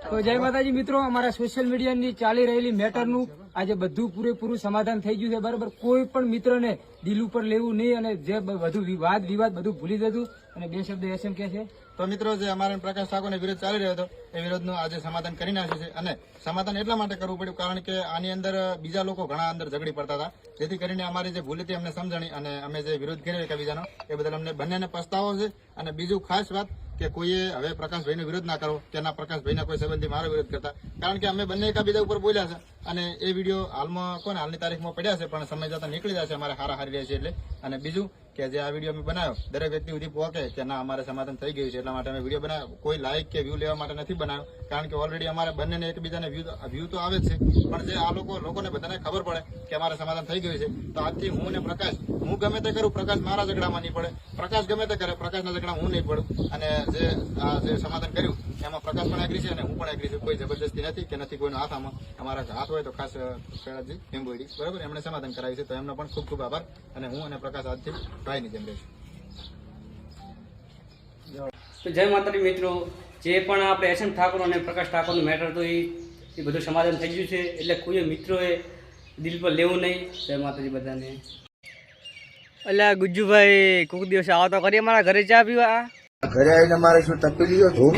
તો જય માતાજી મિત્રો, અમારા સોશિયલ મીડિયાની ચાલી રહેલી મેટરનું આજે બધું પૂરેપૂરું સમાધાન થઈ ગયું છે. બરાબર, કોઈ પણ મિત્રને દિલ ઉપર લેવું નહીં અને જે બધું વાદ વિવાદ બધું ભૂલી જતું. અને બે શબ્દ એસએમ કે છે. તો મિત્રો, જે અમારા પ્રકાશ ઠાકોરનો વિરોધ ચાલી રહ્યો હતો એ વિરોધનું આજે સમાધાન કરી નાખ્યું છે. અને સમાધાન એટલા માટે કરવું પડ્યું કારણ કે આની અંદર બીજા લોકો ઘણા અંદર ઝઘડી પડતા હતા, જેથી કરીને અમારી જે ભૂલ હતી અમને સમજણી અને અમે જે વિરોધ કર્યો એકબીજાનો એ બદલ અમને બંનેને પસ્તાવો છે. અને બીજું ખાસ વાત કે કોઈએ હવે પ્રકાશભાઈનો વિરોધ ના કરો કે ના પ્રકાશભાઈના કોઈ સંબંધી મારો વિરોધ કરતા, કારણ કે અમે બંને એકબીજા ઉપર બોલ્યા છે. અને એ વિડીયો હાલમાં કોને હાલની તારીખમાં પડ્યા છે, પણ સમય જતા નીકળી જશે અમારે હારા હારી રહ્યા છે એટલે. અને બીજું કે જે આ વિડીયો અમે બનાવ્યો દરેક વ્યક્તિ સુધી પહોંચે કે ના અમારે સમાધાન થઈ ગયું છે, એટલા માટે અમે વિડીયો બનાવ્યો. કોઈ લાઇક કે વ્યૂ લેવા માટે નથી બનાવ્યો, કારણ કે ઓલરેડી અમારે બંનેને એકબીજાને વ્યૂ તો આવે જ છે, પણ જે આ લોકોને બધાને ખબર પડે કે અમારે સમાધાન થઈ ગયું છે. તો આજથી હું ને પ્રકાશ, હું ગમે તે કરું, પ્રકાશ મારા ઝઘડામાં નહીં પડે, પ્રકાશ ગમે તે કરે, પ્રકાશના ઝઘડામાં હું નહીં પડું. અને જે સમાધાન કર્યું એમાં પ્રકાશ પણ એગ્રી છે અને હું પણ એગ્રી છું. કોઈ જબરદસ્તી નથી કે નથી કોઈનો હાથ. આમાં અમારા હાથ હોય તો ખાસ શૈલાજી હિંબોડી બરાબર એમણે સમાધાન કરાવ્યું છે, તો એમનો પણ ખૂબ ખૂબ આભાર. અને હું અને પ્રકાશ આજથી ભાઈની જેમ રહીશું. તો જય માતાજી મિત્રો, જે પણ આપણે એસએમ ઠાકોર અને પ્રકાશ ઠાકોરનું મેટર હતું એ બધું સમાધાન થઈ ગયું છે. એટલે કોઈ મિત્રોએ દિલ પર લેવું નહીં. જય માતાજી બધાને. અલ્યા ગુજ્જુભાઈ, કોઈક દિવસે આવો તો કરીએ મારા ઘરે ચા પીવા. ઘરે આવીને મારે શું તપી લીધો ધોવું